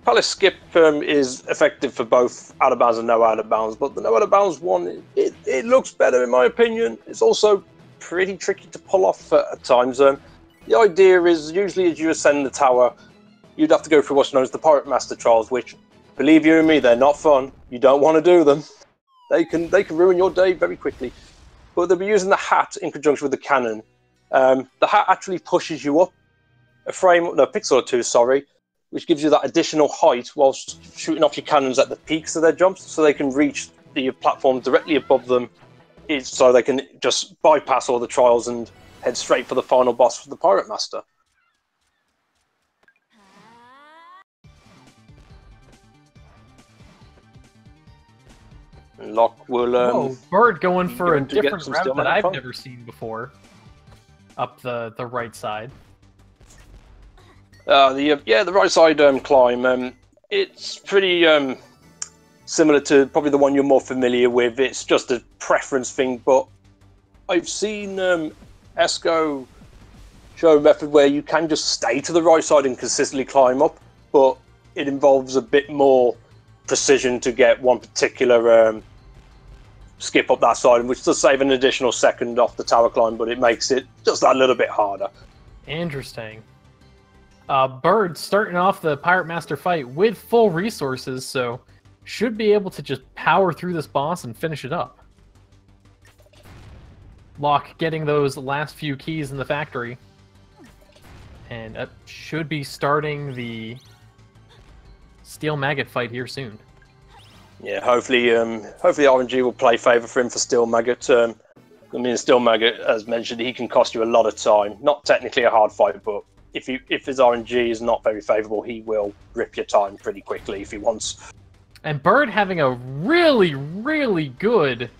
Palace Skip is effective for both out of bounds and no out of bounds, but the no out of bounds one, it looks better in my opinion. It's also pretty tricky to pull off at times. The idea is usually as you ascend the tower, you'd have to go through what's known as the Pirate Master trials, which, believe you me, they're not fun. You don't want to do them. They can ruin your day very quickly. But they'll be using the hat in conjunction with the cannon. The hat actually pushes you up a pixel or two, sorry, which gives you that additional height whilst shooting off your cannons at the peaks of their jumps, so they can reach the platform directly above them, so they can just bypass all the trials and head straight for the final boss for the Pirate Master. And Locke will... Whoa, Bird going for a different some route that I've fun. never seen before. Up the right side. The right side climb. It's pretty similar to probably the one you're more familiar with. It's just a preference thing, but I've seen Esco show a method where you can just stay to the right side and consistently climb up, but it involves a bit more precision to get one particular skip up that side, which does save an additional second off the tower climb, but it makes it just a little bit harder. Interesting. Bird starting off the Pirate Master fight with full resources, so should be able to just power through this boss and finish it up. Locke getting those last few keys in the factory. And should be starting the Steel Maggot fight here soon. Yeah, hopefully RNG will play favour for him for Steel Maggot. I mean, Steel Maggot, as mentioned, he can cost you a lot of time. Not technically a hard fight, but if his RNG is not very favourable, he will rip your time pretty quickly if he wants. And Bird having a really, really good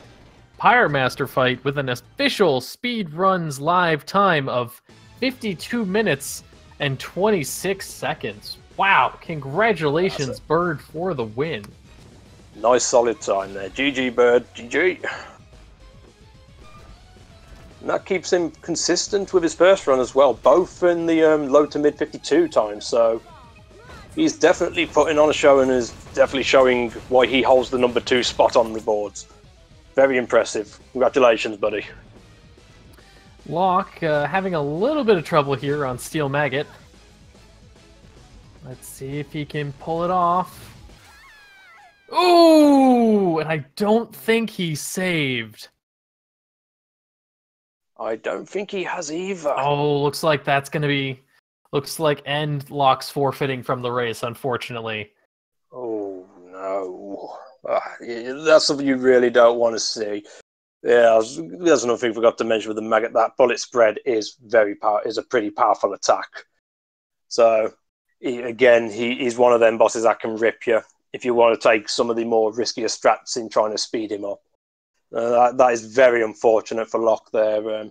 Pirate Master fight with an official speedruns live time of 52 minutes and 26 seconds. Wow, congratulations, Bird, for the win. Nice solid time there. GG, Bird. GG. And that keeps him consistent with his first run as well, both in the low to mid 52 times. So he's definitely putting on a show and is definitely showing why he holds the number 2 spot on the boards. Very impressive. Congratulations, buddy. Locke having a little bit of trouble here on Steel Maggot. Let's see if he can pull it off. Ooh! And I don't think he saved. I don't think he has either. Oh, looks like that's going to be... Looks like end Locke's forfeiting from the race, unfortunately. Oh, no. That's something you really don't want to see. Yeah, there's another thing I forgot to mention with the Maggot. That bullet spread is a pretty powerful attack. So, he's one of them bosses that can rip you if you want to take some of the more riskier strats in trying to speed him up. That is very unfortunate for Locke there.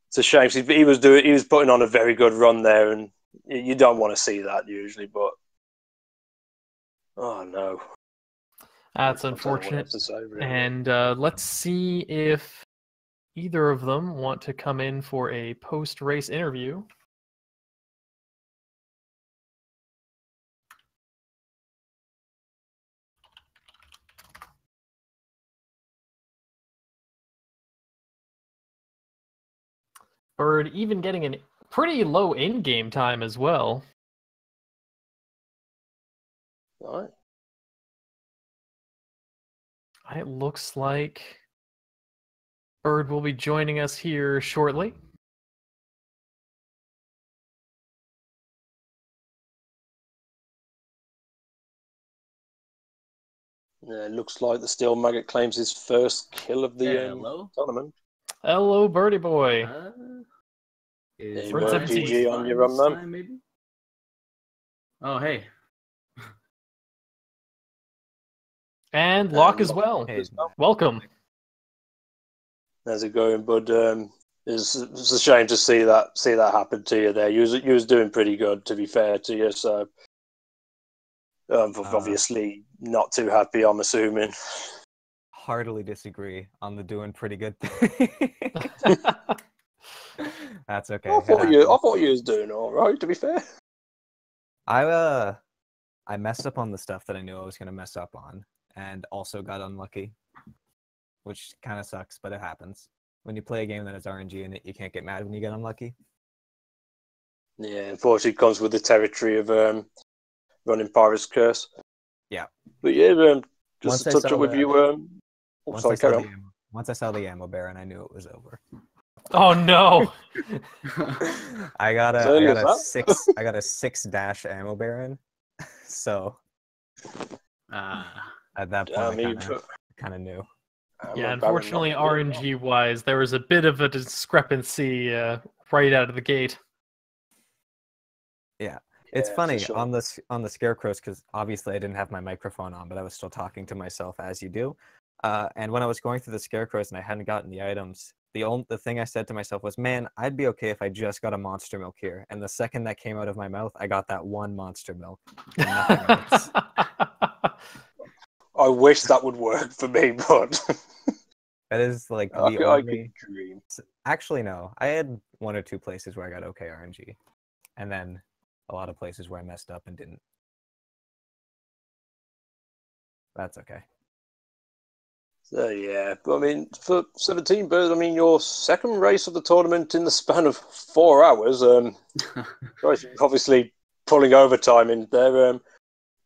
It's a shame. He was putting on a very good run there, and you don't want to see that usually. But oh no, that's unfortunate. Really. And let's see if either of them want to come in for a post-race interview. Bird even getting a pretty low in-game time as well. All right. It looks like Bird will be joining us here shortly. Looks like the Steel Maggot claims his first kill of the Hello. tournament. Hello, birdie boy. Is We're at 17. PG on your run, this man. time, maybe? Oh, hey. And Locke as well. Hey. Welcome. How's it going, bud? It's a shame to see that happen to you there. You was doing pretty good, to be fair to you. So obviously not too happy, I'm assuming. Heartily disagree on the doing pretty good thing. That's okay. I thought you was doing all right, to be fair. I messed up on the stuff that I knew I was gonna mess up on, and also got unlucky, which kind of sucks, but it happens. When you play a game that has RNG in it, you can't get mad when you get unlucky. Yeah, unfortunately, it comes with the territory of running Pirate's Curse. Yeah. But yeah, just Once to I touch saw up with the- you. Once I saw the ammo baron, I knew it was over. Oh no! I got Early a as that? 6 ammo baron, so at that point I kind of knew. Yeah, unfortunately, RNG-wise, there was a bit of a discrepancy right out of the gate. Yeah. It's Yeah, funny for sure. on the scarecrows, because obviously I didn't have my microphone on, but I was still talking to myself as you do. And when I was going through the scarecrows and I hadn't gotten the items, the thing I said to myself was, man, I'd be okay if I just got a monster milk here. And the second that came out of my mouth, I got that one monster milk. And nothing else. I wish that would work for me, but That is like I the only. could dream. Actually, no. I had 1 or 2 places where I got okay RNG, and then a lot of places where I messed up and didn't. That's okay. So yeah, but I mean, for 17 birds, I mean, your second race of the tournament in the span of 4 hours. Obviously pulling overtime in there.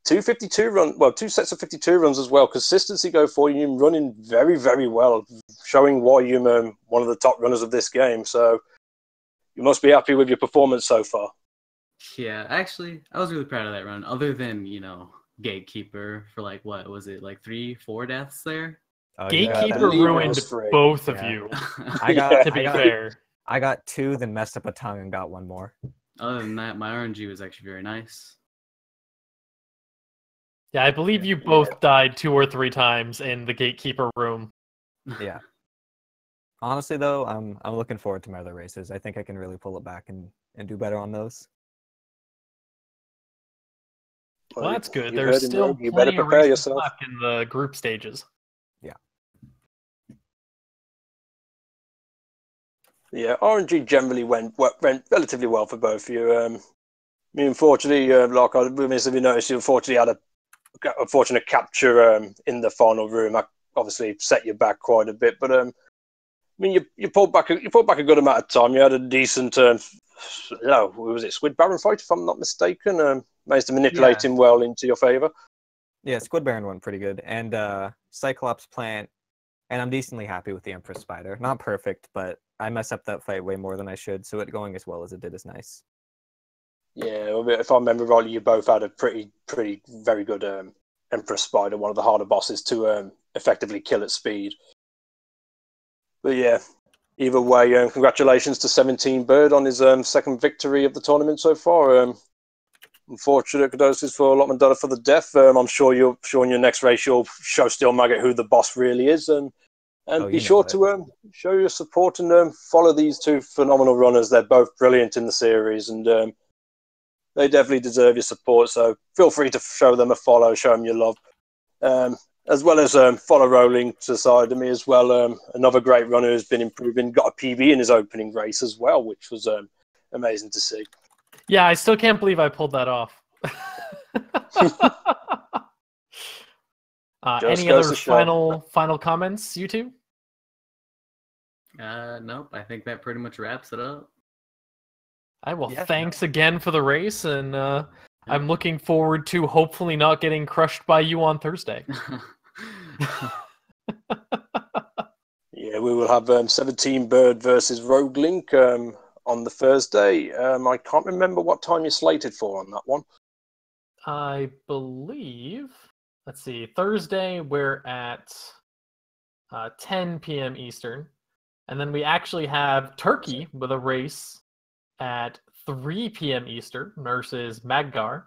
252 run, well, 2 sets of 52 runs as well. Consistency go for you. You're running very, very well, showing why you're one of the top runners of this game. So you must be happy with your performance so far. Yeah, actually, I was really proud of that run. Other than, Gatekeeper for like, what was it, like 3-4 deaths there? Oh, Gatekeeper ruined both of you. To be fair. I got 2, then messed up a tongue and got 1 more. Other than that, my RNG was actually very nice. Yeah, I believe you both died 2 or 3 times in the Gatekeeper room. Yeah. Honestly, though, I'm looking forward to my other races. I think I can really pull it back and do better on those. Well, that's good. There's still plenty of races left in the group stages. Yeah. Yeah, RNG generally went relatively well for both of you. I mean, unfortunately, like I missed, you noticed, you unfortunately had a unfortunate capture in the final room. I obviously set you back quite a bit, but I mean, you pulled back a good amount of time. You had a decent, was it Squid Baron fight, if I'm not mistaken? Managed to manipulate him well into your favor. Yeah, Squid Baron went pretty good, and Cyclops Plant, and I'm decently happy with the Empress Spider. Not perfect, but I mess up that fight way more than I should, so it going as well as it did is nice. Yeah, if I remember rightly, you both had a very good Empress Spider, one of the harder bosses to effectively kill at speed. But yeah, either way, congratulations to 17 Bird on his second victory of the tournament so far. Unfortunate condolences for Lockmodana for the death. I'm sure in your next race you'll show Steel Maggot who the boss really is, and be sure to show your support and follow these 2 phenomenal runners. They're both brilliant in the series, and they definitely deserve your support. So feel free to show them a follow, show them your love, as well as follow Rolling to the side of me as well. Another great runner who's been improving, got a PB in his opening race as well, which was amazing to see. Yeah, I still can't believe I pulled that off. Any other final comments, you two? Nope. I think that pretty much wraps it up. Thanks again for the race, and I'm looking forward to hopefully not getting crushed by you on Thursday. Yeah, we will have 17 Bird versus Rogue Link on the Thursday. I can't remember what time you're slated for on that one. I believe let's see, Thursday we're at 10 p.m. Eastern. And then we actually have Turkey with a race at 3 p.m. Eastern versus Mamgar.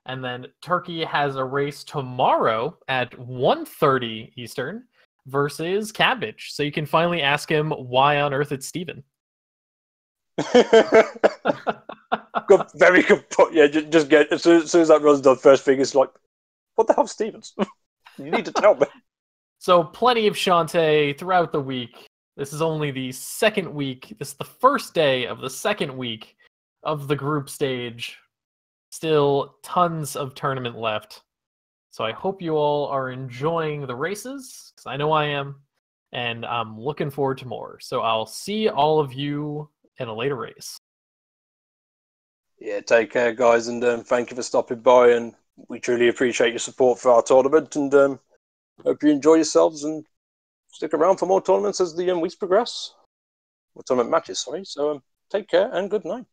And then Turkey has a race tomorrow at 1:30 Eastern versus Cabbage. So you can finally ask him why on earth it's Steven. Very good point. Yeah, just get as soon as that runs done, first thing is like, what the hell, Stevens? You need to tell me. So plenty of Shantae throughout the week. This is only the second week. This is the first day of the second week of the group stage. Still tons of tournament left. So I hope you all are enjoying the races, because I know I am, and I'm looking forward to more. So I'll see all of you in a later race. Yeah, take care, guys, and thank you for stopping by, and we truly appreciate your support for our tournament, and hope you enjoy yourselves and stick around for more tournaments as the weeks progress. Or tournament matches, sorry. So take care and good night.